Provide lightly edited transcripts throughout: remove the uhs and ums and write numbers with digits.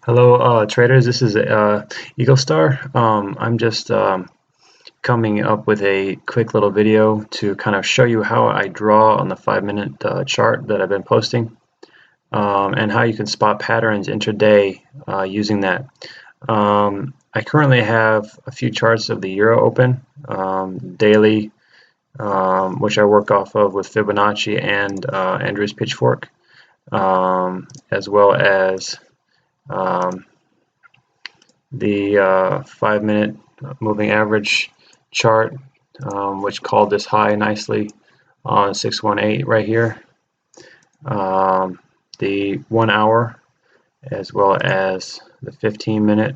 Hello, traders. This is Eagle Star. I'm just coming up with a quick little video to kind of show you how I draw on the 5-minute chart that I've been posting, and how you can spot patterns intraday using that. I currently have a few charts of the euro open daily, which I work off of with Fibonacci and Andrew's Pitchfork, as well as the 5-minute moving average chart, which called this high nicely on 618 right here. The 1 hour, as well as the 15-minute,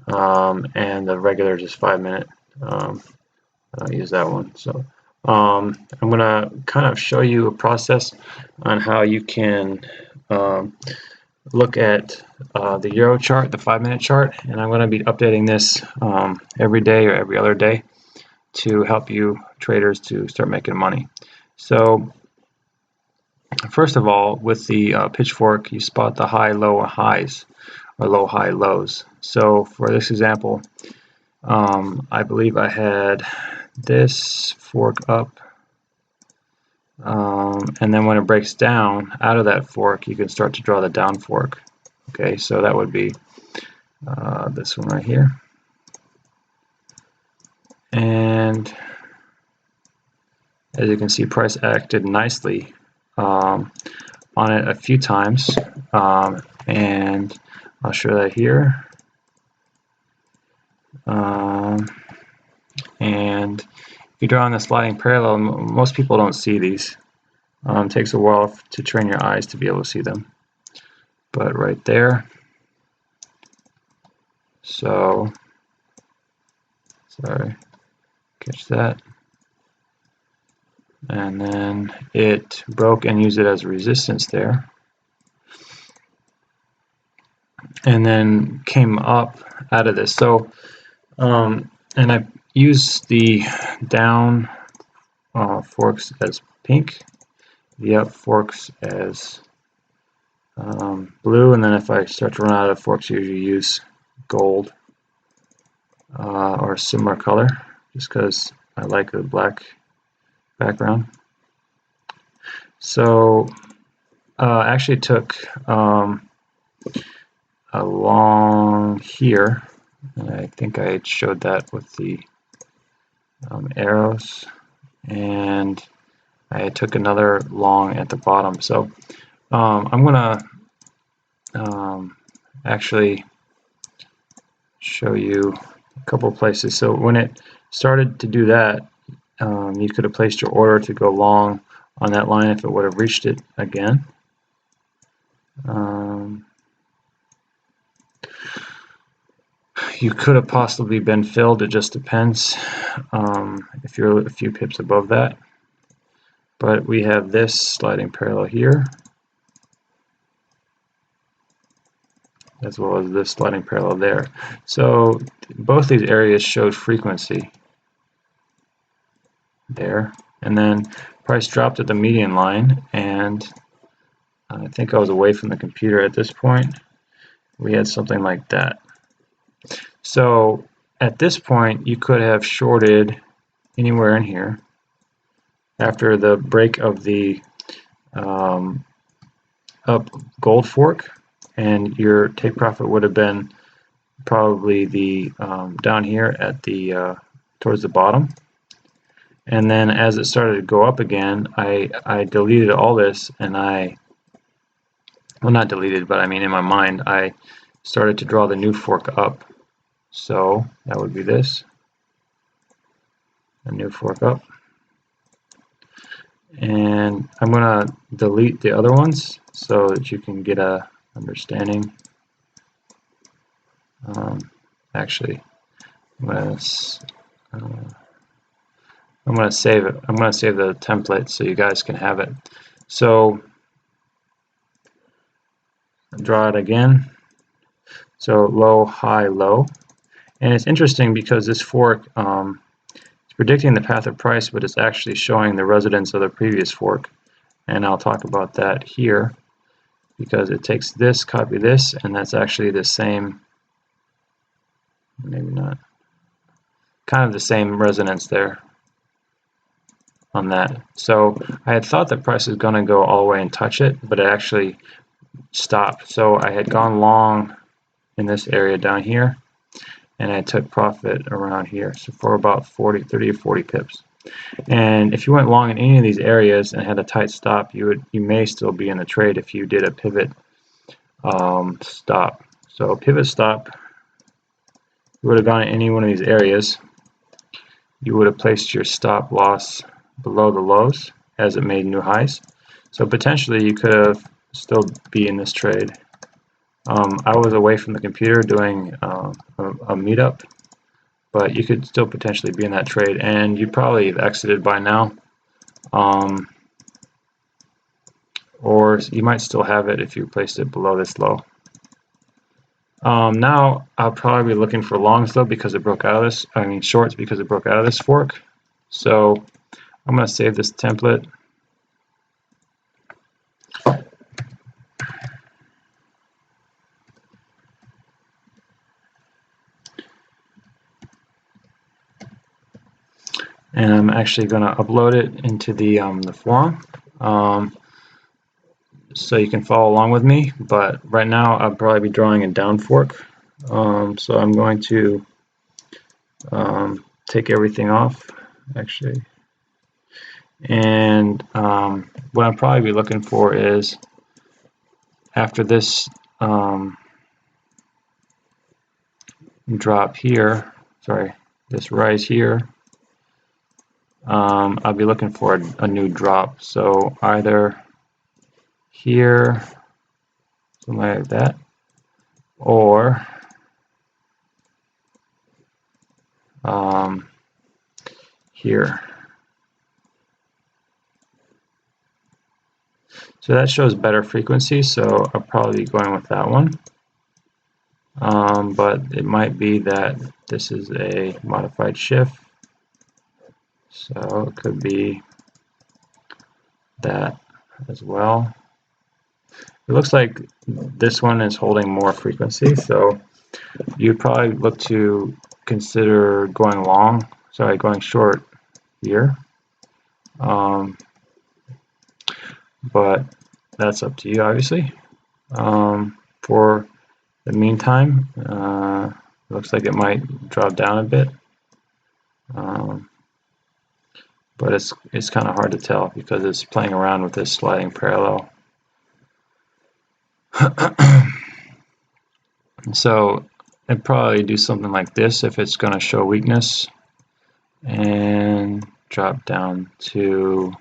and the regular just 5-minute. I don't use that one. So I'm going to kind of show you a process on how you can look at the Euro chart, the 5-minute chart, and I'm going to be updating this every day or every other day to help you traders to start making money. So first of all, with the Pitchfork, you spot the high, low highs or low, high, lows. So for this example, I believe I had this fork up, and then when it breaks down out of that fork, you can start to draw the down fork. Okay, so that would be this one right here. And as you can see, price acted nicely on it a few times, and I'll show that here. And if you draw on the sliding parallel, most people don't see these. It takes a while to train your eyes to be able to see them. But right there, so sorry, catch that. And then it broke and used it as resistance there, and then came up out of this. So and I use the down forks as pink, the up forks as blue, and then if I start to run out of forks, I usually use gold or a similar color, just because I like the black background. So actually took along here, and I think I showed that with the arrows, and I took another long at the bottom. So I'm gonna actually show you a couple places. So when it started to do that, you could have placed your order to go long on that line if it would have reached it again. You could have possibly been filled. It just depends if you're a few pips above that. But we have this sliding parallel here, as well as this sliding parallel there. So both these areas showed frequency there, and then price dropped at the median line, and I think I was away from the computer at this point. We had something like that. So at this point, you could have shorted anywhere in here after the break of the up gold fork, and your take profit would have been probably the down here at the towards the bottom. And then as it started to go up again, I deleted all this, and well, not deleted, but I mean in my mind I started to draw the new fork up. So that would be this, a new fork up. And I'm going to delete the other ones so that you can get a understanding. Actually, I'm going to save it. I'm going to save the template so you guys can have it. So draw it again. So low, high, low. And it's interesting because this fork is predicting the path of price, but it's actually showing the residence of the previous fork. And I'll talk about that here, because it takes this, copy this, and that's actually the same, maybe not, kind of the same resonance there on that. So I had thought the price was going to go all the way and touch it, but it actually stopped. So I had gone long in this area down here, and I took profit around here, so for about 30 or 40 pips. And if you went long in any of these areas and had a tight stop, you may still be in the trade if you did a pivot stop. So pivot stop, you would have gone in any one of these areas. You would have placed your stop loss below the lows as it made new highs. So potentially you could have still be in this trade. I was away from the computer doing a meetup, but you could still potentially be in that trade, and you'd probably have exited by now. Or you might still have it if you placed it below this low. Now I'll probably be looking for longs though, because it broke out of this, shorts because it broke out of this fork. So I'm going to save this template. And I'm actually going to upload it into the forum, so you can follow along with me. But right now I'll probably be drawing a down fork. So I'm going to take everything off, actually. And what I'll probably be looking for is after this drop here, sorry, this rise here, I'll be looking for a new drop. So either here, something like that, or here. So that shows better frequency, so I'll probably be going with that one. But it might be that this is a modified shift, so it could be that as well. It looks like this one is holding more frequency, so you'd probably look to consider going long, sorry, going short here. But that's up to you, obviously. For the meantime, it looks like it might drop down a bit, but it's kind of hard to tell because it's playing around with this sliding parallel. So it'd probably do something like this if it's going to show weakness and drop down to,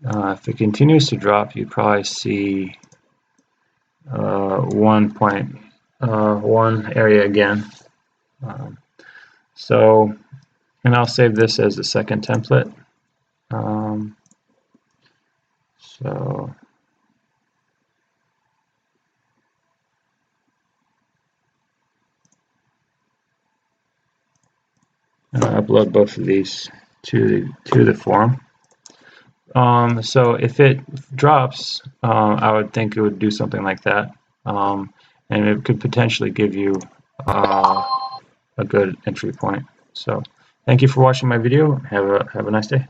if it continues to drop, you probably see 1.1 area again. And I'll save this as the second template. I'll upload both of these to the forum. So if it drops, I would think it would do something like that, and it could potentially give you a good entry point. So thank you for watching my video. Have a nice day.